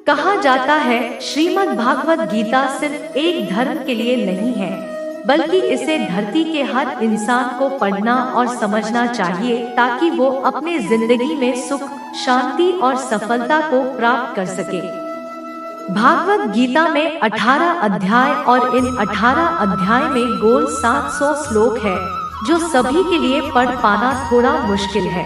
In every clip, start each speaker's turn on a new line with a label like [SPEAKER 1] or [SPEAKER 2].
[SPEAKER 1] कहा जाता है श्रीमद् भागवत गीता सिर्फ एक धर्म के लिए नहीं है, बल्कि इसे धरती के हर इंसान को पढ़ना और समझना चाहिए ताकि वो अपने जिंदगी में सुख, शांति और सफलता को प्राप्त कर सके। भागवत गीता में 18 अध्याय और इन 18 अध्याय में गोल 700 श्लोक है, जो सभी के लिए पढ़ पाना थोड़ा मुश्किल है।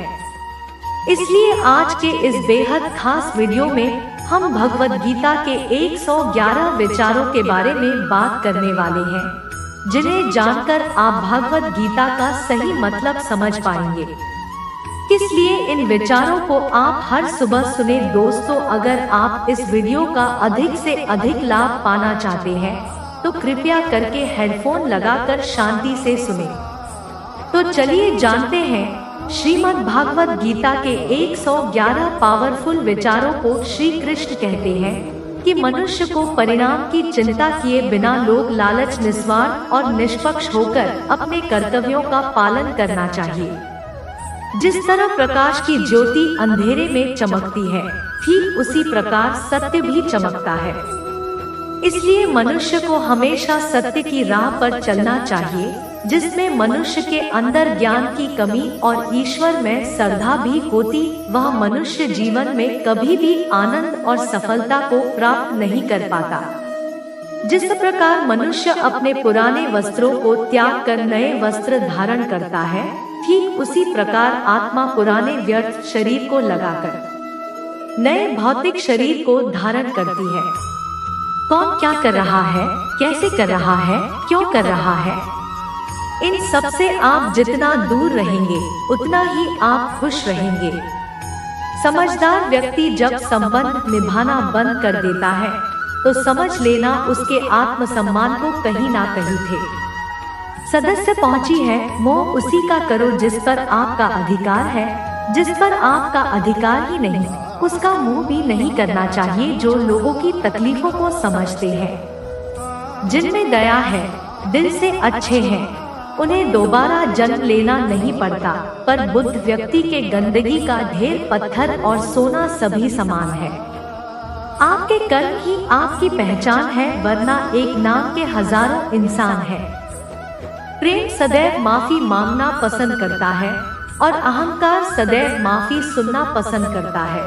[SPEAKER 1] इसलिए आज के इस बेहद खास वीडियो में हम भगवत गीता के 111 विचारों के बारे में बात करने वाले हैं, जिन्हें जानकर आप भगवत गीता का सही मतलब समझ पाएंगे। इसलिए इन विचारों को आप हर सुबह सुने। दोस्तों, अगर आप इस वीडियो का अधिक से अधिक लाभ पाना चाहते हैं तो कृपया करके हेडफोन लगाकर शांति से सुने। तो चलिए जानते हैं श्रीमद् भागवत गीता के 111 पावरफुल विचारों को। श्री कृष्ण कहते हैं कि मनुष्य को परिणाम की चिंता किए बिना लोग लालच, निस्वार्थ और निष्पक्ष होकर अपने कर्तव्यों का पालन करना चाहिए। जिस तरह प्रकाश की ज्योति अंधेरे में चमकती है, ठीक उसी प्रकार सत्य भी चमकता है। इसलिए मनुष्य को हमेशा सत्य की राह पर चलना चाहिए, जिसमें मनुष्य के अंदर ज्ञान की कमी और ईश्वर में श्रद्धा भी होती, वह मनुष्य जीवन में कभी भी आनंद और सफलता को प्राप्त नहीं कर पाता। जिस प्रकार मनुष्य अपने पुराने वस्त्रों को त्याग कर नए वस्त्र धारण करता है, ठीक उसी प्रकार आत्मा पुराने व्यर्थ शरीर को लगाकर नए भौतिक शरीर को धारण करती है। कौन क्या कर रहा है, कैसे कर रहा है, क्यों कर रहा है, इन सब से आप जितना दूर रहेंगे उतना ही आप खुश रहेंगे। समझदार व्यक्ति जब संबंध निभाना बंद कर देता है तो समझ लेना उसके आत्मसम्मान को कहीं ना कहीं थे सदस्य पहुंची है। मोह उसी का करो जिस पर आपका अधिकार है। जिस पर आपका अधिकार ही नहीं, उसका मोह भी नहीं करना चाहिए। जो लोगों की तकलीफों को समझते हैं, जिनमें दया है, दिल से अच्छे हैं, उन्हें दोबारा जन्म लेना नहीं पड़ता। पर बुद्ध व्यक्ति के गंदगी का ढेर पत्थर और सोना सभी समान है। आपके कर्म ही आपकी पहचान है, वरना एक नाम के हजारों इंसान हैं। प्रेम सदैव माफी मांगना पसंद करता है और अहंकार सदैव माफी सुनना पसंद करता है।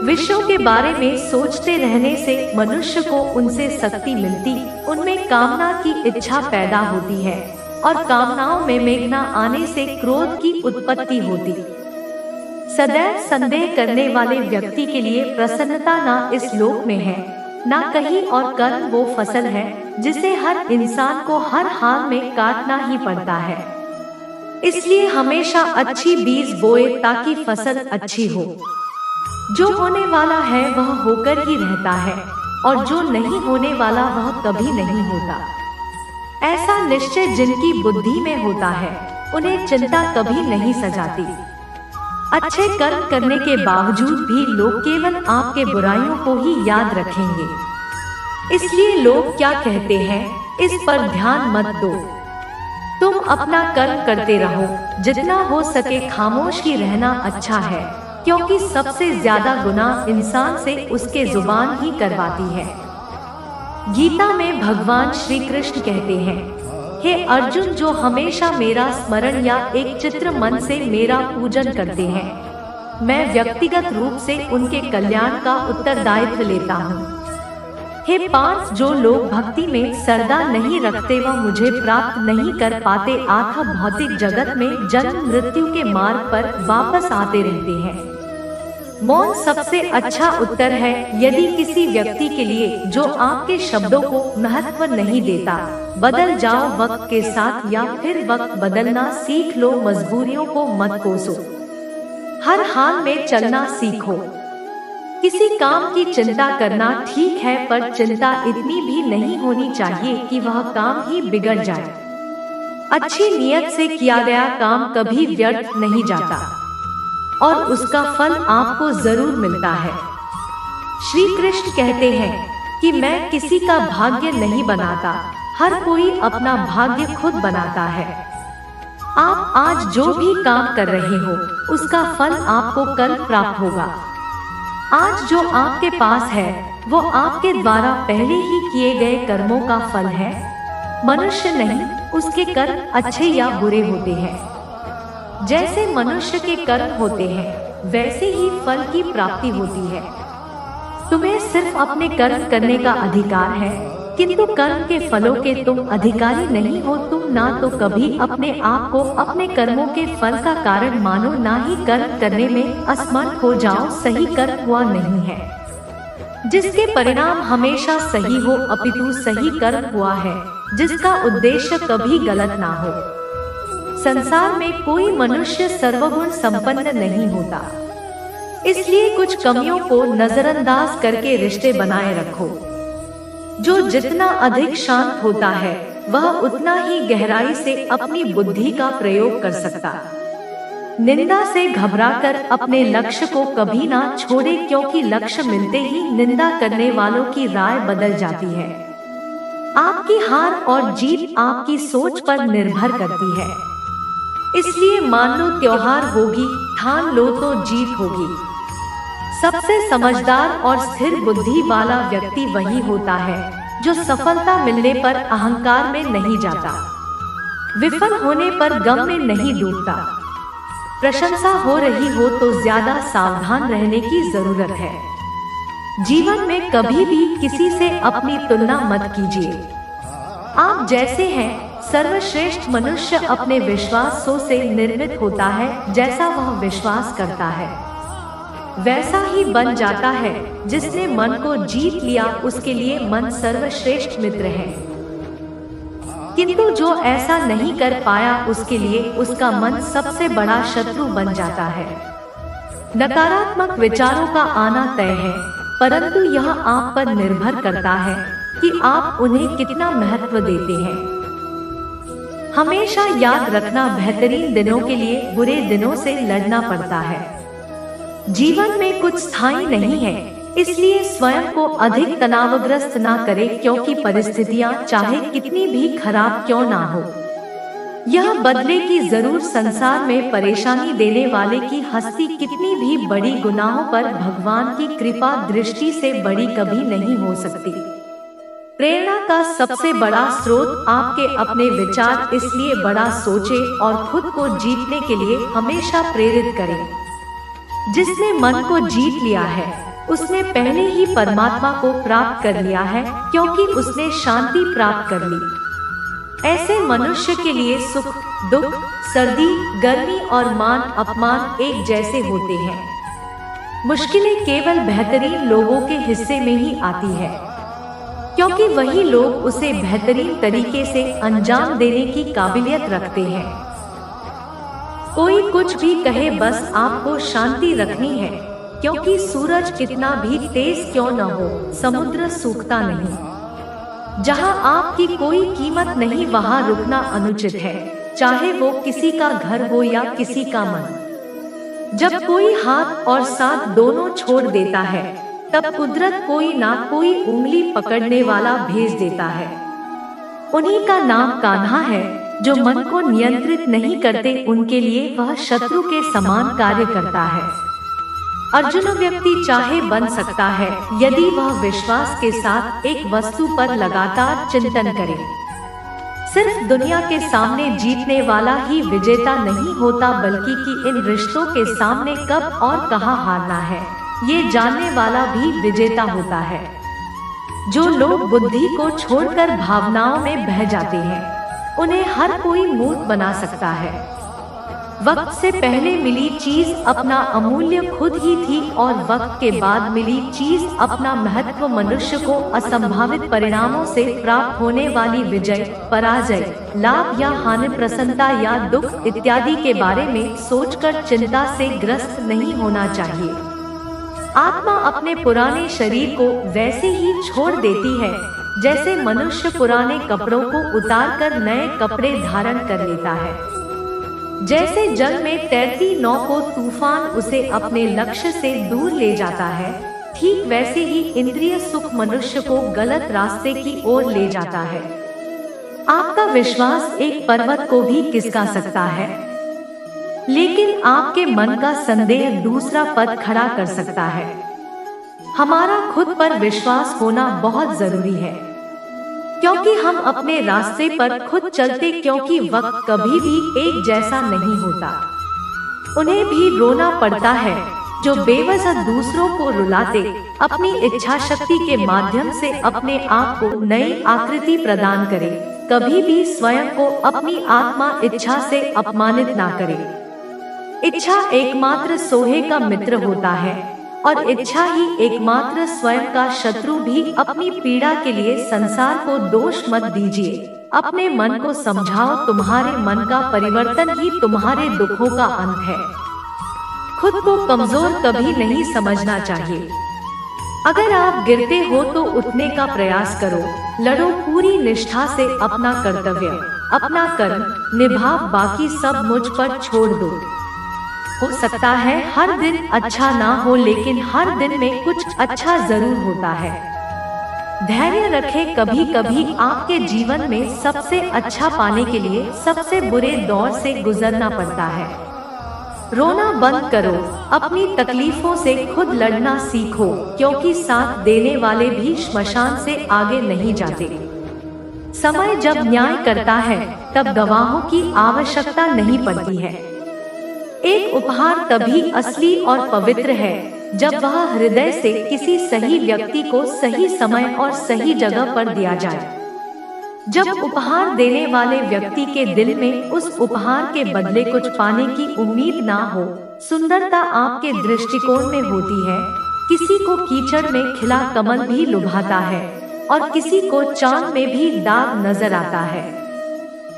[SPEAKER 1] विषयों के बारे में सोचते रहने से मनुष्य को उनसे शक्ति मिलती, उनमें कामना की इच्छा पैदा होती है और कामनाओं में मेघना आने से क्रोध की उत्पत्ति होती। सदैव संदेह करने वाले व्यक्ति के लिए प्रसन्नता न इस लोक में है, न कहीं और। कर्म वो फसल है जिसे हर इंसान को हर हाल में काटना ही पड़ता है। इसलिए हमेशा अच्छी बीज बोए ताकि फसल अच्छी हो। जो होने वाला है वह होकर ही रहता है और जो नहीं होने वाला वह कभी नहीं होता। ऐसा निश्चय जिनकी बुद्धि में होता है, उन्हें चिंता कभी नहीं सजाती। अच्छे कर्म करने के बावजूद भी लोग केवल आपके बुराइयों को ही याद रखेंगे। इसलिए लोग क्या कहते हैं, इस पर ध्यान मत दो। तुम अपना कर्म करते रहो। जितना हो सके खामोश ही रहना अच्छा है, क्योंकि सबसे ज्यादा गुनाह इंसान से उसके जुबान ही करवाती है। गीता में भगवान श्री कृष्ण कहते हैं, हे अर्जुन, जो हमेशा मेरा स्मरण या एक चित्र मन से मेरा पूजन करते हैं, मैं व्यक्तिगत रूप से उनके कल्याण का उत्तरदायित्व लेता हूँ। हे पार्थ, जो लोग भक्ति में श्रद्धा नहीं रखते वह मुझे प्राप्त नहीं कर पाते, अतः भौतिक जगत में जन्म मृत्यु के मार्ग पर वापस आते रहते हैं। मौन सबसे अच्छा उत्तर है। यदि किसी व्यक्ति के लिए जो आपके शब्दों को महत्व नहीं देता, बदल जाओ वक्त के साथ या फिर वक्त बदलना सीख लो। मजबूरियों को मत कोसो, हर हाल में चलना सीखो। किसी काम की चिंता करना ठीक है, पर चिंता इतनी भी नहीं होनी चाहिए कि वह काम ही बिगड़ जाए। अच्छी नियत से किया गया काम कभी व्यर्थ नहीं जाता और उसका फल आपको जरूर मिलता है। श्री कृष्ण कहते हैं कि मैं किसी का भाग्य नहीं बनाता, हर कोई अपना भाग्य खुद बनाता है। आप आज जो भी काम कर रहे हो उसका फल आपको कल प्राप्त होगा। आज जो आपके पास है वो आपके द्वारा पहले ही किए गए कर्मों का फल है। मनुष्य नहीं, उसके कर्म अच्छे या बुरे होते हैं। जैसे मनुष्य के कर्म होते हैं वैसे ही फल की प्राप्ति होती है। तुम्हें सिर्फ अपने कर्म करने का अधिकार है, किंतु कर्म के फलों के तुम अधिकारी नहीं हो। तुम ना तो कभी अपने आप को अपने कर्मों के फल का कारण मानो, ना ही कर्म करने में असमर्थ हो जाओ। सही कर्म हुआ नहीं है जिसके परिणाम हमेशा सही हो, अपितु सही कर्म हुआ है जिसका उद्देश्य कभी गलत ना हो। संसार में कोई मनुष्य सर्वगुण संपन्न नहीं होता, इसलिए कुछ कमियों को नजरअंदाज करके रिश्ते बनाए रखो। जो जितना अधिक शांत होता है वह उतना ही गहराई से अपनी बुद्धि का प्रयोग कर सकता। निंदा से घबराकर अपने लक्ष्य को कभी ना छोड़े, क्योंकि लक्ष्य मिलते ही निंदा करने वालों की राय बदल जाती है। आपकी हार और जीत आपकी सोच पर निर्भर करती है। इसलिए मान लो त्योहार होगी, ठान लो तो जीत होगी। सबसे समझदार और स्थिर बुद्धि वाला व्यक्ति वही होता है जो सफलता मिलने पर अहंकार में नहीं जाता, विफल होने पर गम में नहीं डूबता। प्रशंसा हो रही हो तो ज्यादा सावधान रहने की जरूरत है। जीवन में कभी भी किसी से अपनी तुलना मत कीजिए। आप जैसे हैं सर्वश्रेष्ठ मनुष्य अपने विश्वासों से निर्मित होता है। जैसा वह विश्वास करता है वैसा ही बन जाता है। जिसने मन को जीत लिया उसके लिए मन सर्वश्रेष्ठ मित्र है, किंतु जो ऐसा नहीं कर पाया उसके लिए उसका मन सबसे बड़ा शत्रु बन जाता है। नकारात्मक विचारों का आना तय है, परंतु यह आप पर निर्भर करता है कि आप उन्हें कितना महत्व देते हैं। हमेशा याद रखना, बेहतरीन दिनों के लिए बुरे दिनों से लड़ना पड़ता है। जीवन में कुछ स्थायी नहीं है, इसलिए स्वयं को अधिक तनावग्रस्त ना करें, क्योंकि परिस्थितियां चाहे कितनी भी खराब क्यों ना हो यह बदलेगी जरूर। संसार में परेशानी देने वाले की हस्ती कितनी भी बड़ी गुनाहों पर भगवान की कृपा दृष्टि से बड़ी कभी नहीं हो सकती। प्रेरणा का सबसे बड़ा स्रोत आपके अपने विचार, इसलिए बड़ा सोचें और खुद को जीतने के लिए हमेशा प्रेरित करें। जिसने मन को जीत लिया है उसने पहले ही परमात्मा को प्राप्त कर लिया है, क्योंकि उसने शांति प्राप्त कर ली। ऐसे मनुष्य के लिए सुख दुख, सर्दी गर्मी और मान अपमान एक जैसे होते हैं। मुश्किलें केवल बेहतरीन लोगों के हिस्से में ही आती है, क्योंकि वही लोग उसे बेहतरीन तरीके से अंजाम देने की काबिलियत रखते हैं। कोई कुछ भी कहे, बस आपको शांति रखनी है, क्योंकि सूरज कितना भी तेज क्यों न हो समुद्र सूखता नहीं। जहां आपकी कोई कीमत नहीं वहां रुकना अनुचित है, चाहे वो किसी का घर हो या किसी का मन। जब कोई हाथ और साथ दोनों छोड़ देता है तब कुदरत कोई ना कोई उंगली पकड़ने वाला भेज देता है। उन्हीं का नाम कान्हा है। जो मन को नियंत्रित नहीं करते उनके लिए वह शत्रु के समान कार्य करता है। अर्जुन व्यक्ति चाहे बन सकता है यदि वह विश्वास के साथ एक वस्तु पर लगातार चिंतन करे। सिर्फ दुनिया के सामने जीतने वाला ही विजेता नहीं होता, बल्कि कि इन रिश्तों के सामने कब और कहां हारना है ये जानने वाला भी विजेता होता है। जो लोग बुद्धि को छोड़कर भावनाओं में बह जाते हैं उन्हें हर कोई मूर्ख बना सकता है। वक्त से पहले मिली चीज अपना अमूल्य खुद ही थी, और वक्त के बाद मिली चीज अपना महत्व। मनुष्य को असंभावित परिणामों से प्राप्त होने वाली विजय, पराजय, लाभ या हानि, प्रसन्नता या दुख इत्यादि के बारे में सोचकर चिंता से ग्रस्त नहीं होना चाहिए। आत्मा अपने पुराने शरीर को वैसे ही छोड़ देती है जैसे मनुष्य पुराने कपड़ों को उतारकर नए कपड़े धारण कर लेता है। जैसे जल में तैरती नाव को तूफान उसे अपने लक्ष्य से दूर ले जाता है, ठीक वैसे ही इंद्रिय सुख मनुष्य को गलत रास्ते की ओर ले जाता है। आपका विश्वास एक पर्वत को भी खिसका सकता है, लेकिन आपके मन का संदेह दूसरा पद खड़ा कर सकता है। हमारा खुद पर विश्वास होना बहुत जरूरी है, क्योंकि हम अपने रास्ते पर खुद चलते, क्योंकि वक्त कभी भी एक जैसा नहीं होता। उन्हें भी रोना पड़ता है जो बेवजह दूसरों को रुलाते, अपनी इच्छा शक्ति के माध्यम से अपने आप को नई आकृति प्रदान करे। कभी भी स्वयं को अपनी आत्मा इच्छा से अपमानित ना करे। इच्छा एकमात्र सोहे का मित्र होता है और इच्छा ही एकमात्र स्वयं का शत्रु भी। अपनी पीड़ा के लिए संसार को दोष मत दीजिए, अपने मन को समझाओ, तुम्हारे मन का परिवर्तन ही तुम्हारे दुखों का अंत है। खुद को कमजोर कभी नहीं समझना चाहिए। अगर आप गिरते हो तो उठने का प्रयास करो, लड़ो पूरी निष्ठा से अपना कर्तव्य, अपना कर्म निभाओ, बाकी सब मुझ पर छोड़ दो। हो सकता है हर दिन अच्छा ना हो, लेकिन हर दिन में कुछ अच्छा जरूर होता है। धैर्य रखें, कभी कभी आपके जीवन में सबसे अच्छा पाने के लिए सबसे बुरे दौर से गुजरना पड़ता है। रोना बंद करो, अपनी तकलीफों से खुद लड़ना सीखो, क्योंकि साथ देने वाले भी श्मशान से आगे नहीं जाते। समय जब न्याय करता है तब गवाहों की आवश्यकता नहीं पड़ती है। एक उपहार तभी असली और पवित्र है जब वह हृदय से किसी सही व्यक्ति को सही समय और सही जगह पर दिया जाए। जब उपहार देने वाले व्यक्ति के दिल में उस उपहार के बदले कुछ पाने की उम्मीद ना हो, सुंदरता आपके दृष्टिकोण में होती है। किसी को कीचड़ में खिला कमल भी लुभाता है और किसी को चांद में भी दाग नजर आता है।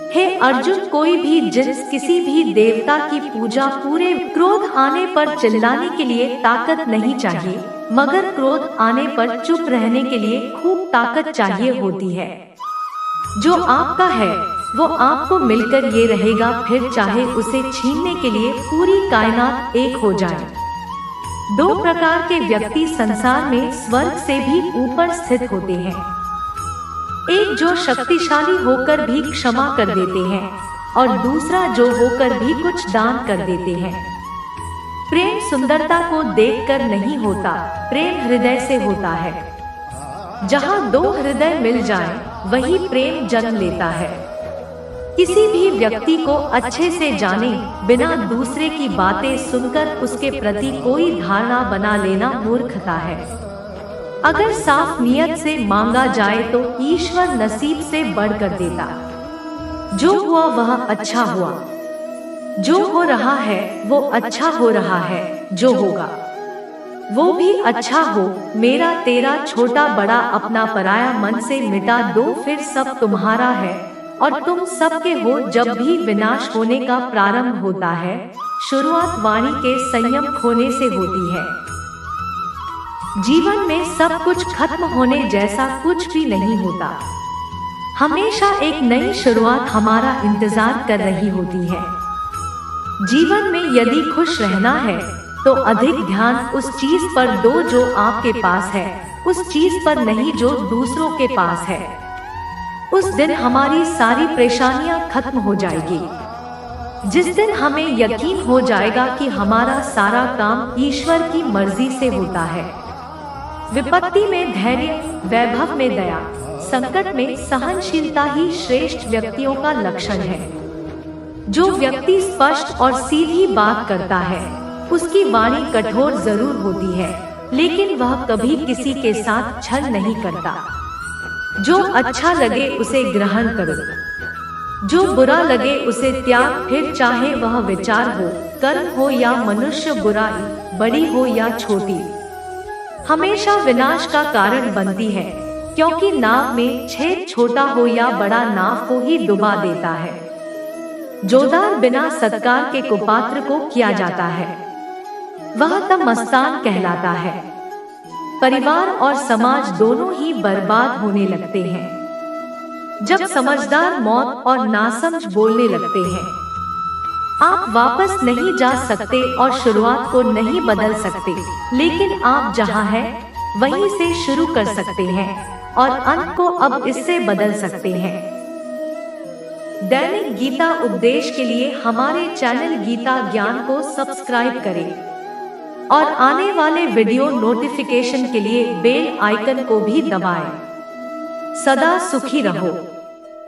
[SPEAKER 1] हे अर्जुन, कोई भी जिन्स किसी भी देवता की पूजा पूरे क्रोध आने पर चिल्लाने के लिए ताकत नहीं चाहिए, मगर क्रोध आने पर चुप रहने के लिए खूब ताकत चाहिए होती है। जो आपका है वो आपको मिलकर ये रहेगा, फिर चाहे उसे छीनने के लिए पूरी कायनात एक हो जाए। दो प्रकार के व्यक्ति संसार में स्वर्ग से भी ऊपर स्थित होते हैं। एक जो शक्तिशाली होकर भी क्षमा कर देते हैं और दूसरा जो होकर भी कुछ दान कर देते हैं। प्रेम सुंदरता को देखकर नहीं होता, प्रेम हृदय से होता है। जहाँ दो हृदय मिल जाएं, वही प्रेम जन्म लेता है। किसी भी व्यक्ति को अच्छे से जाने बिना दूसरे की बातें सुनकर उसके प्रति कोई धारणा बना लेना मूर्खता है। अगर साफ नियत से मांगा जाए तो ईश्वर नसीब से बढ़कर देता। जो हुआ वह अच्छा हुआ, जो हो रहा है वो अच्छा हो रहा है, जो होगा वो भी अच्छा हो। मेरा तेरा छोटा बड़ा अपना पराया मन से मिटा दो, फिर सब तुम्हारा है और तुम सबके हो। जब भी विनाश होने का प्रारंभ होता है, शुरुआत वाणी के संयम खोने से होती है। जीवन में सब कुछ खत्म होने जैसा कुछ भी नहीं होता। हमेशा एक नई शुरुआत हमारा इंतजार कर रही होती है। जीवन में यदि खुश रहना है तो अधिक ध्यान उस चीज पर दो जो आपके पास है, उस चीज पर नहीं जो दूसरों के पास है। उस दिन हमारी सारी परेशानियां खत्म हो जाएगी। जिस दिन हमें यकीन हो जाएगा कि हमारा सारा काम ईश्वर की मर्जी से होता है। विपत्ति में धैर्य, वैभव में दया, संकट में सहनशीलता ही श्रेष्ठ व्यक्तियों का लक्षण है। जो व्यक्ति स्पष्ट और सीधी बात करता है, उसकी वाणी कठोर जरूर होती है, लेकिन वह कभी किसी के साथ छल नहीं करता। जो अच्छा लगे उसे ग्रहण करो, जो बुरा लगे उसे त्याग। फिर चाहे वह विचार हो, कर्म हो या मनुष्य बुराई बड़ी हो या छोटी, हमेशा विनाश का कारण बनती है, क्योंकि नाव में छेद छोटा हो या बड़ा नाव को ही डुबा देता है। जोदार बिना सत्कार के कुपात्र को किया जाता है, वह तब मस्तान कहलाता है। परिवार और समाज दोनों ही बर्बाद होने लगते हैं जब समझदार मौत और नासमझ बोलने लगते हैं। आप वापस नहीं जा सकते और शुरुआत को नहीं बदल सकते, लेकिन आप जहां हैं वहीं से शुरू कर सकते हैं और अंत को अब इससे बदल सकते हैं। दैनिक गीता उपदेश के लिए हमारे चैनल गीता ज्ञान को सब्सक्राइब करें। और आने वाले वीडियो नोटिफिकेशन के लिए बेल आइकन को भी दबाएं। सदा सुखी रहो।